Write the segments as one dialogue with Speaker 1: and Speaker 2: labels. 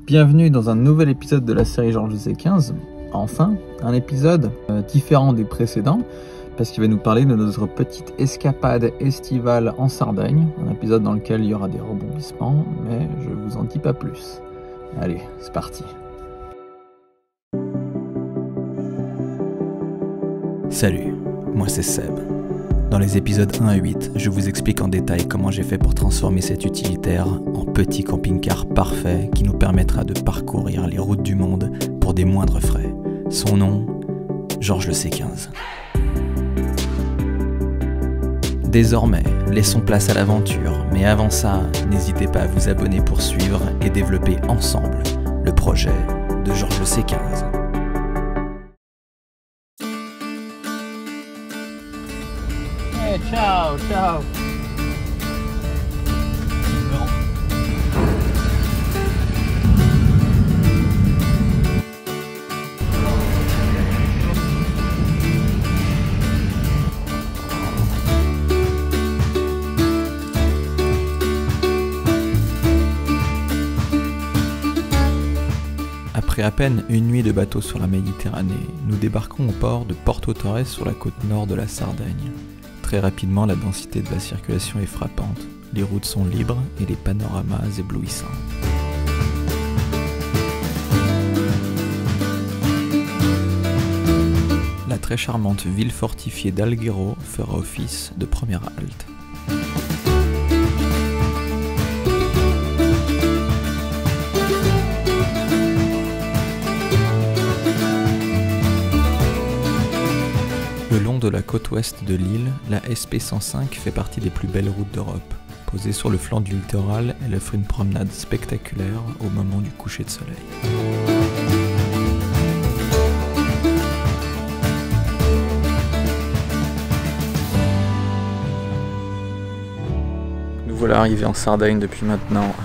Speaker 1: Bienvenue dans un nouvel épisode de la série Georges de C15. Enfin, un épisode différent des précédents, parce qu'il va nous parler de notre petite escapade estivale en Sardaigne. Un épisode dans lequel il y aura des rebondissements, mais je vous en dis pas plus. Allez, c'est parti.
Speaker 2: Salut, moi c'est Seb. Dans les épisodes 1 à 8, je vous explique en détail comment j'ai fait pour transformer cet utilitaire en petit camping-car parfait qui nous permettra de parcourir les routes du monde pour des moindres frais. Son nom, Georges le C15. Désormais, laissons place à l'aventure, mais avant ça, n'hésitez pas à vous abonner pour suivre et développer ensemble le projet de Georges le C15.
Speaker 1: Hey, ciao, ciao.
Speaker 2: Après à peine une nuit de bateau sur la Méditerranée, nous débarquons au port de Porto Torres sur la côte nord de la Sardaigne. Très rapidement, la densité de la circulation est frappante, les routes sont libres et les panoramas éblouissants. La très charmante ville fortifiée d'Alghero fera office de première halte. Le long de la côte ouest de l'île, la SP105 fait partie des plus belles routes d'Europe. Posée sur le flanc du littoral, elle offre une promenade spectaculaire au moment du coucher de soleil. Nous voilà arrivés en Sardaigne depuis maintenant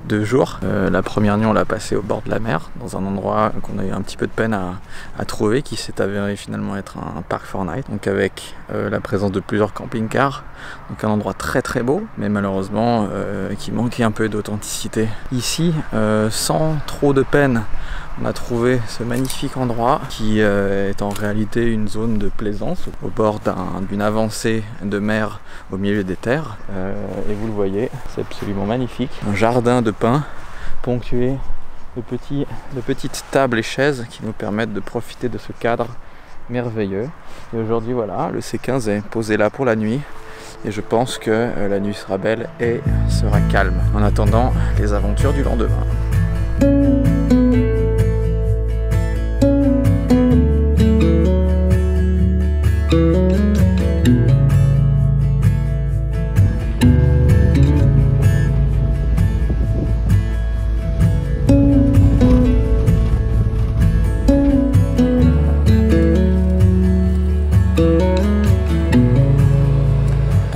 Speaker 2: 2 jours. La première nuit on l'a passé au bord de la mer, dans un endroit qu'on a eu un petit peu de peine à trouver, qui s'est avéré finalement être un parc Fortnite, donc avec la présence de plusieurs camping-cars, donc un endroit très très beau, mais malheureusement qui manquait un peu d'authenticité. Ici, sans trop de peine, on a trouvé ce magnifique endroit qui est en réalité une zone de plaisance au bord d'une avancée de mer au milieu des terres. Et vous le voyez, c'est absolument magnifique. Un jardin de pins ponctué de petites tables et chaises qui nous permettent de profiter de ce cadre merveilleux. Et aujourd'hui, voilà, le C15 est posé là pour la nuit. Et je pense que la nuit sera belle et sera calme. En attendant les aventures du lendemain.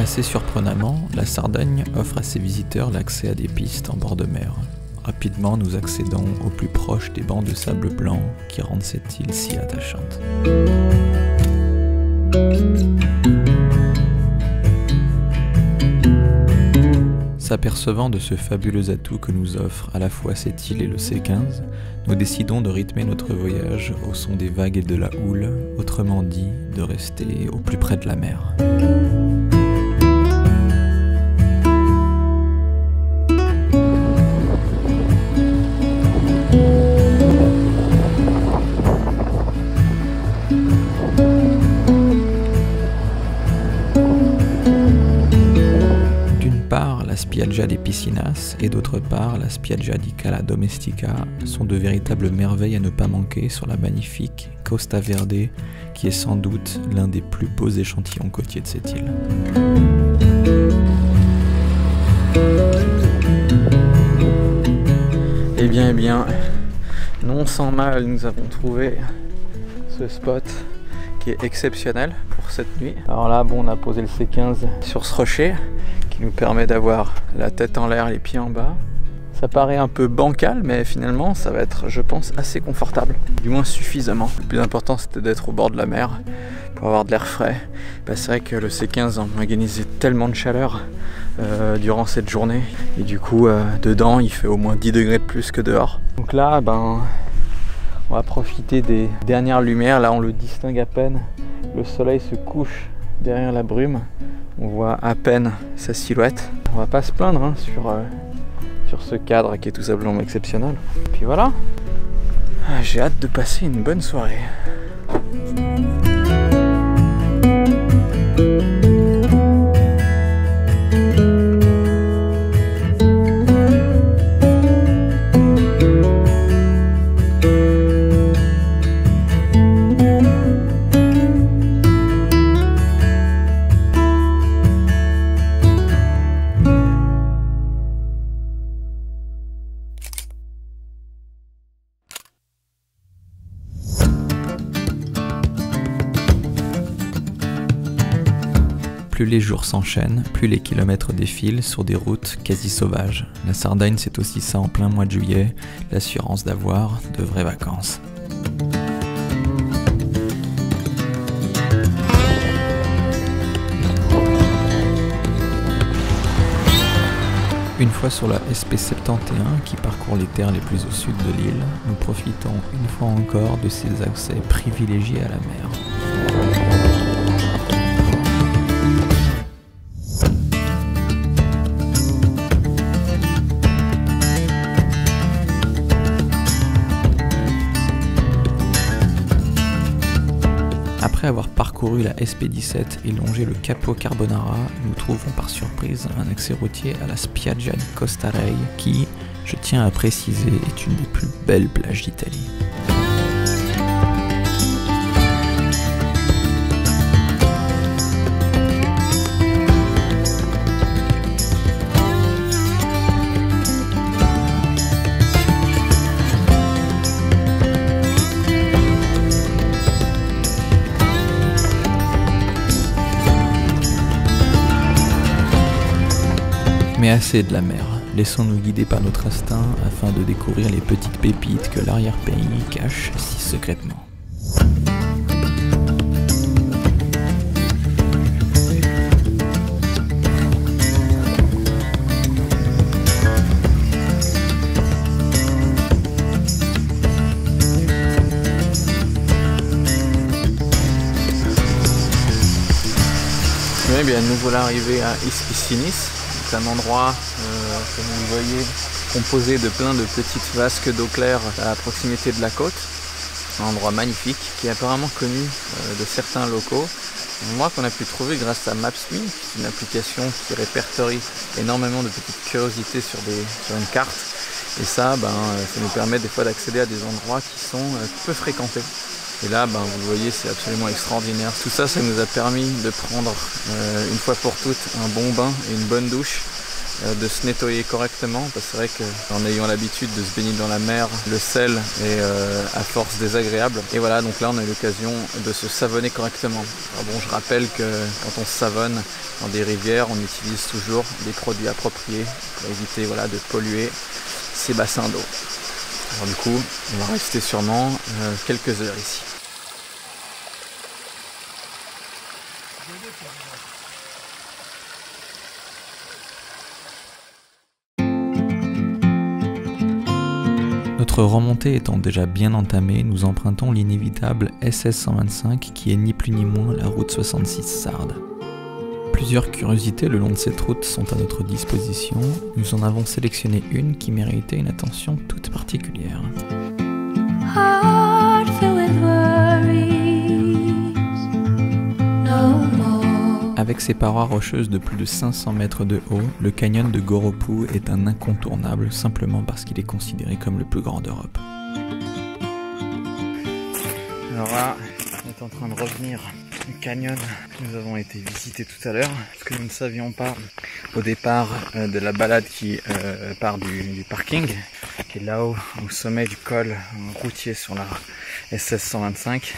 Speaker 2: Assez surprenamment, la Sardaigne offre à ses visiteurs l'accès à des pistes en bord de mer. Rapidement, nous accédons au plus proche des bancs de sable blanc qui rendent cette île si attachante. S'apercevant de ce fabuleux atout que nous offre à la fois cette île et le C15, nous décidons de rythmer notre voyage au son des vagues et de la houle, autrement dit, de rester au plus près de la mer. La Spiaggia des Piscinas et d'autre part la Spiaggia di Cala Domestica sont de véritables merveilles à ne pas manquer sur la magnifique Costa Verde qui est sans doute l'un des plus beaux échantillons côtiers de cette île. Eh bien, non sans mal, nous avons trouvé ce spot qui est exceptionnel pour cette nuit. Alors là, bon, on a posé le C15 sur ce rocher qui nous permet d'avoir la tête en l'air, les pieds en bas. Ça paraît un peu bancal, mais finalement ça va être, je pense, assez confortable. Du moins suffisamment. Le plus important c'était d'être au bord de la mer pour avoir de l'air frais. Bah, c'est vrai que le C15 a organisé tellement de chaleur durant cette journée. Et du coup, dedans il fait au moins 10 degrés de plus que dehors. Donc là, ben, on va profiter des dernières lumières. Là on le distingue à peine. Le soleil se couche derrière la brume. On voit à peine sa silhouette. On va pas se plaindre hein, sur ce cadre qui est tout simplement exceptionnel. Et puis voilà, j'ai hâte de passer une bonne soirée.
Speaker 1: Plus les jours s'enchaînent, plus les kilomètres défilent sur des routes quasi sauvages. La Sardaigne, c'est aussi ça en plein mois de juillet, l'assurance d'avoir de vraies vacances. Une fois sur la SP71 qui parcourt les terres les plus au sud de l'île, nous profitons une fois encore de ces accès privilégiés à la mer. Après avoir parcouru la SP17 et longé le Capo Carbonara, nous trouvons par surprise un accès routier à la Spiaggia di Costarei qui, je tiens à préciser, est une des plus belles plages d'Italie. Mais assez de la mer, laissons-nous guider par notre instinct afin de découvrir les petites pépites que l'arrière-pays cache si secrètement.
Speaker 2: Oui, bien, nous voilà arrivés à Ispicinis. C'est un endroit, comme vous le voyez, composé de plein de petites vasques d'eau claire à proximité de la côte. Un endroit magnifique qui est apparemment connu de certains locaux. Un endroit qu'on a pu trouver grâce à Maps.me, une application qui répertorie énormément de petites curiosités sur une carte. Et ça, ça nous permet des fois d'accéder à des endroits qui sont peu fréquentés. Et là, vous le voyez, c'est absolument extraordinaire. Tout ça, ça nous a permis de prendre une fois pour toutes un bon bain et une bonne douche, de se nettoyer correctement, parce que c'est vrai qu'en ayant l'habitude de se baigner dans la mer, le sel est à force désagréable. Et voilà, donc là, on a eu l'occasion de se savonner correctement. Alors bon, je rappelle que quand on se savonne dans des rivières, on utilise toujours des produits appropriés pour éviter de polluer ces bassins d'eau. Alors du coup, on va rester sûrement quelques heures ici.
Speaker 1: Notre remontée étant déjà bien entamée, nous empruntons l'inévitable SS 125 qui est ni plus ni moins la route 66 Sarde. Plusieurs curiosités le long de cette route sont à notre disposition. Nous en avons sélectionné une qui méritait une attention toute particulière. Avec ses parois rocheuses de plus de 500 mètres de haut, le canyon de Goropu est un incontournable simplement parce qu'il est considéré comme le plus grand d'Europe.
Speaker 2: Alors là, on est en train de revenir du canyon que nous avons été visiter tout à l'heure, parce que nous ne savions pas au départ de la balade qui part du parking, qui est là-haut au sommet du col routier sur la SS 125.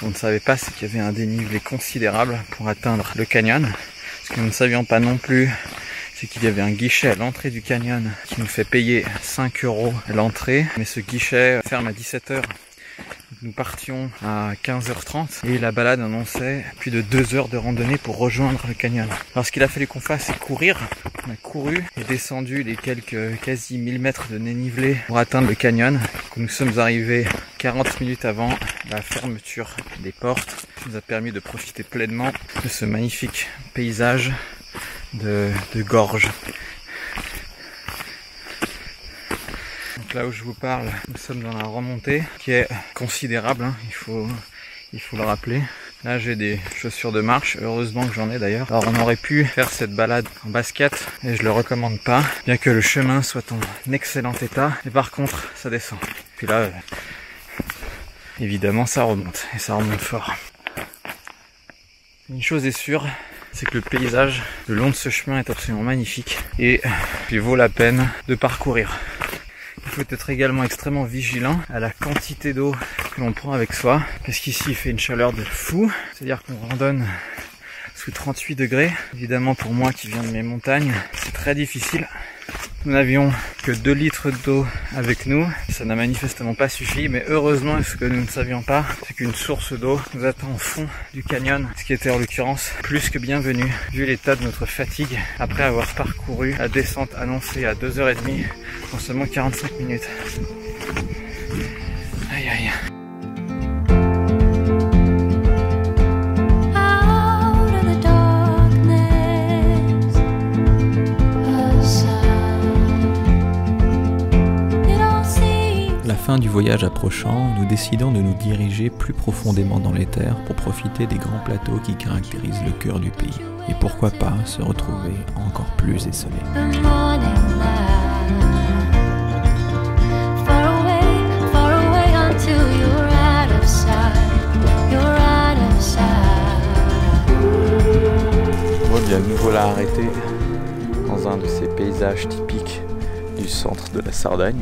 Speaker 2: On ne savait pas qu'il y avait un dénivelé considérable pour atteindre le canyon, ce que nous ne savions pas non plus, c'est qu'il y avait un guichet à l'entrée du canyon qui nous fait payer 5 € l'entrée, mais ce guichet ferme à 17 h. Nous partions à 15h30 et la balade annonçait plus de 2 heures de randonnée pour rejoindre le canyon. Alors ce qu'il a fallu qu'on fasse, c'est courir. On a couru et descendu les quelques quasi 1000 mètres de dénivelé pour atteindre le canyon. Nous sommes arrivés 40 minutes avant la fermeture des portes. Ça nous a permis de profiter pleinement de ce magnifique paysage de gorge. Donc là où je vous parle, nous sommes dans la remontée qui est considérable, hein, il faut le rappeler. Là j'ai des chaussures de marche, heureusement que j'en ai d'ailleurs. Alors on aurait pu faire cette balade en basket et je le recommande pas, bien que le chemin soit en excellent état. Et par contre ça descend. Puis là, évidemment ça remonte et ça remonte fort. Une chose est sûre, c'est que le paysage le long de ce chemin est absolument magnifique et il vaut la peine de parcourir. Il faut être également extrêmement vigilant à la quantité d'eau que l'on prend avec soi, parce qu'ici il fait une chaleur de fou, c'est-à-dire qu'on randonne sous 38 degrés. Évidemment pour moi qui viens de mes montagnes, c'est très difficile. Nous n'avions que 2 litres d'eau avec nous, ça n'a manifestement pas suffi, mais heureusement ce que nous ne savions pas, c'est qu'une source d'eau nous attend au fond du canyon, ce qui était en l'occurrence plus que bienvenu, vu l'état de notre fatigue, après avoir parcouru la descente annoncée à 2h30 en seulement 45 minutes. Aïe aïe.
Speaker 1: La fin du voyage approchant, nous décidons de nous diriger plus profondément dans les terres pour profiter des grands plateaux qui caractérisent le cœur du pays. Et pourquoi pas se retrouver encore plus esselés.
Speaker 2: Bon, bien, nous voilà arrêtés dans un de ces paysages typiques du centre de la Sardaigne.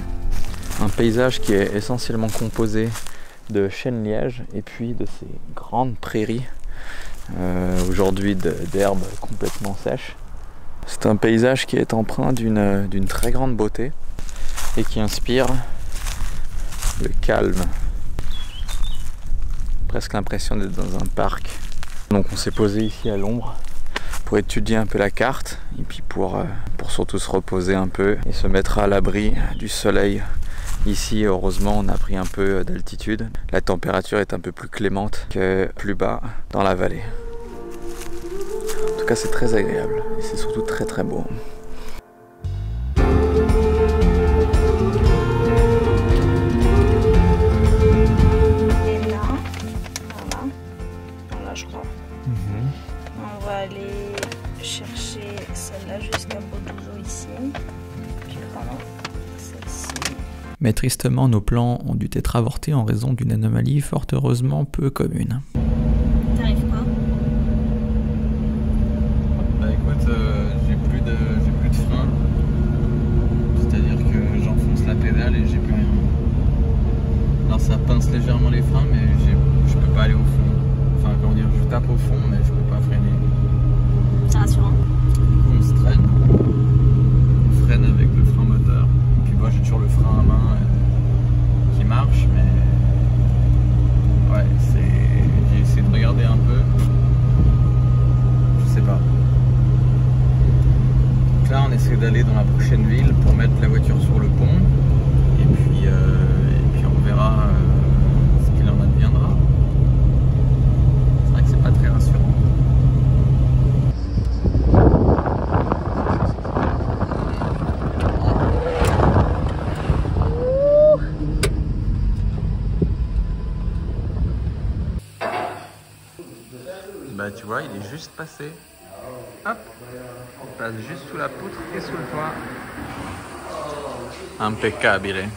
Speaker 2: Un paysage qui est essentiellement composé de chênes-lièges et puis de ces grandes prairies, aujourd'hui d'herbes complètement sèches. C'est un paysage qui est empreint d'une très grande beauté et qui inspire le calme. Presque l'impression d'être dans un parc. Donc on s'est posé ici à l'ombre pour étudier un peu la carte et puis pour surtout se reposer un peu et se mettre à l'abri du soleil. Ici, heureusement, on a pris un peu d'altitude. La température est un peu plus clémente que plus bas dans la vallée. En tout cas, c'est très agréable et c'est surtout très très beau.
Speaker 3: Et là, voilà je crois. On va aller chercher celle-là jusqu'à Bodozo ici. Puis voilà, celle-ci.
Speaker 1: Mais tristement, nos plans ont dû être avortés en raison d'une anomalie fort heureusement peu commune.
Speaker 3: T'arrives quoi?
Speaker 2: Bah écoute, j'ai plus de frein. C'est-à-dire que j'enfonce la pédale et j'ai plus rien. Alors ça pince légèrement les freins, mais je peux pas aller au fond. Enfin, comment dire, je tape au fond, mais je peux pas freiner.
Speaker 3: C'est rassurant.
Speaker 2: Du coup, on se traîne. On freine avec le frein moteur. Et puis moi, j'ai toujours le frein à main qui marche, mais ouais, j'ai essayé de regarder un peu. Je sais pas. Donc là, on essaie d'aller dans la prochaine ville pour mettre la voiture sur le pont. Et puis on verra ce qu'il en adviendra. C'est vrai que c'est pas très rassurant. Bah tu vois, il est juste passé. Hop, il passe juste sous la poutre et sous le toit. Impeccabile.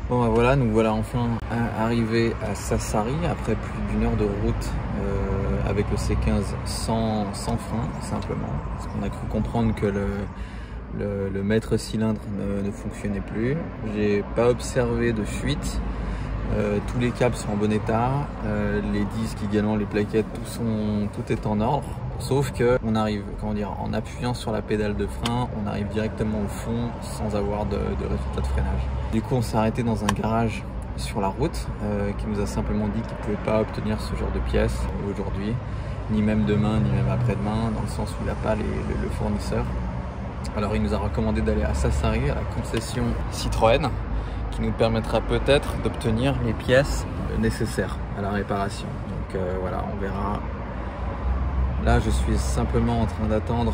Speaker 2: Bon bah voilà, nous voilà enfin arrivés à Sassari après plus d'1 heure de route avec le C15 sans frein simplement. Parce qu'on a cru comprendre que le maître cylindre ne fonctionnait plus. J'ai pas observé de fuite. Tous les câbles sont en bon état, les disques également, les plaquettes, tout est en ordre. Sauf que on arrive, en appuyant sur la pédale de frein, on arrive directement au fond sans avoir de résultat de freinage. Du coup, on s'est arrêté dans un garage sur la route qui nous a simplement dit qu'il ne pouvait pas obtenir ce genre de pièces aujourd'hui, ni même demain, ni même après-demain, dans le sens où il n'a pas le fournisseur. Alors il nous a recommandé d'aller à Sassari, à la concession Citroën, qui nous permettra peut-être d'obtenir les pièces nécessaires à la réparation. Donc voilà, on verra. Là, je suis simplement en train d'attendre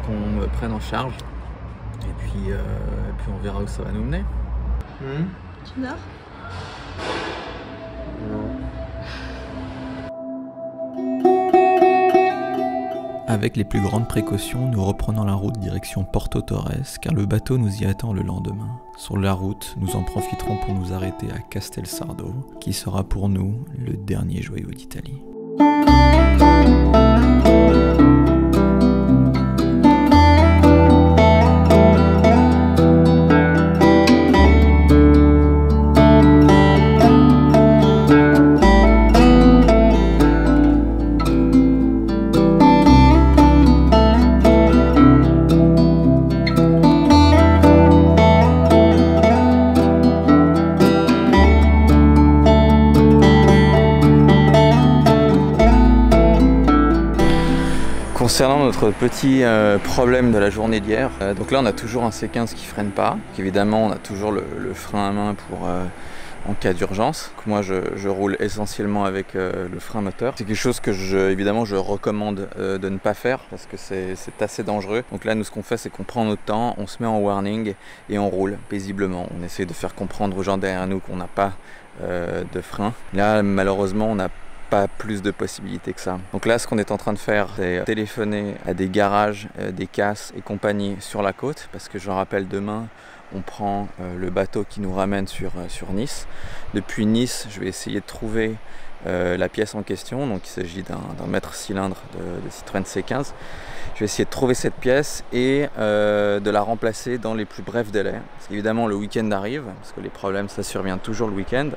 Speaker 2: qu'on me prenne en charge. Et puis on verra où ça va nous mener.
Speaker 3: Tu dors?
Speaker 1: Avec les plus grandes précautions, nous reprenons la route direction Porto Torres, car le bateau nous y attend le lendemain. Sur la route, nous en profiterons pour nous arrêter à Castelsardo, qui sera pour nous le dernier joyau d'Italie.
Speaker 2: Concernant notre petit problème de la journée d'hier, donc là on a toujours un C15 qui freine pas. Évidemment on a toujours le frein à main pour en cas d'urgence. Moi je roule essentiellement avec le frein moteur. C'est quelque chose que évidemment je recommande de ne pas faire parce que c'est assez dangereux. Donc là nous ce qu'on fait c'est qu'on prend notre temps, on se met en warning et on roule paisiblement. On essaie de faire comprendre aux gens derrière nous qu'on n'a pas de frein. Là malheureusement on n'a pas plus de possibilités que ça. Donc là ce qu'on est en train de faire c'est téléphoner à des garages, des casses et compagnie sur la côte parce que je rappelle demain on prend le bateau qui nous ramène sur Nice. Depuis Nice je vais essayer de trouver la pièce en question, donc il s'agit d'un maître cylindre de Citroën C15. Je vais essayer de trouver cette pièce et de la remplacer dans les plus brefs délais. Parce qu'évidemment le week-end arrive, parce que les problèmes ça survient toujours le week-end.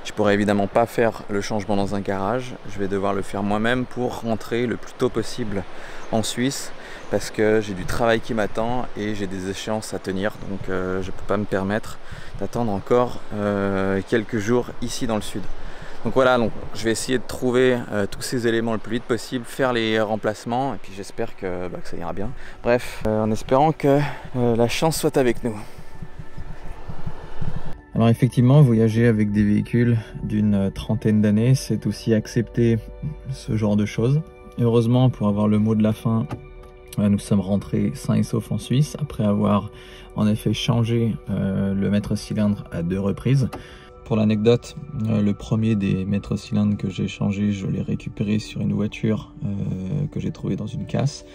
Speaker 2: Je pourrais évidemment pas faire le changement dans un garage, je vais devoir le faire moi-même pour rentrer le plus tôt possible en Suisse parce que j'ai du travail qui m'attend et j'ai des échéances à tenir, donc je ne peux pas me permettre d'attendre encore quelques jours ici dans le sud. Donc voilà, donc je vais essayer de trouver tous ces éléments le plus vite possible, faire les remplacements et puis j'espère que ça ira bien. Bref, en espérant que la chance soit avec nous.
Speaker 1: Alors effectivement, voyager avec des véhicules d'une trentaine d'années, c'est aussi accepter ce genre de choses. Et heureusement, pour avoir le mot de la fin, nous sommes rentrés sains et saufs en Suisse, après avoir en effet changé le maître cylindre à 2 reprises. Pour l'anecdote, le premier des maîtres cylindres que j'ai changé, je l'ai récupéré sur une voiture que j'ai trouvée dans une casse.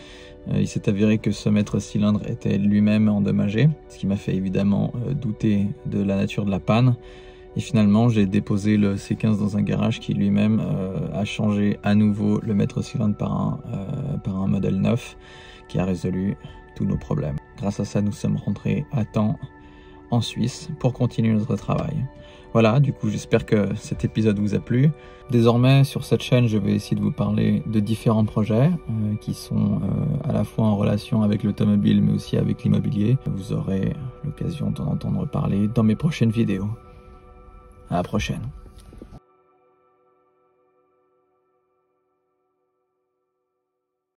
Speaker 1: Il s'est avéré que ce maître cylindre était lui-même endommagé, ce qui m'a fait évidemment douter de la nature de la panne. Et finalement, j'ai déposé le C15 dans un garage qui lui-même a changé à nouveau le maître cylindre par un modèle neuf qui a résolu tous nos problèmes. Grâce à ça, nous sommes rentrés à temps en Suisse pour continuer notre travail. Voilà, du coup j'espère que cet épisode vous a plu. Désormais sur cette chaîne je vais essayer de vous parler de différents projets qui sont à la fois en relation avec l'automobile mais aussi avec l'immobilier. Vous aurez l'occasion d'en entendre parler dans mes prochaines vidéos. À la prochaine.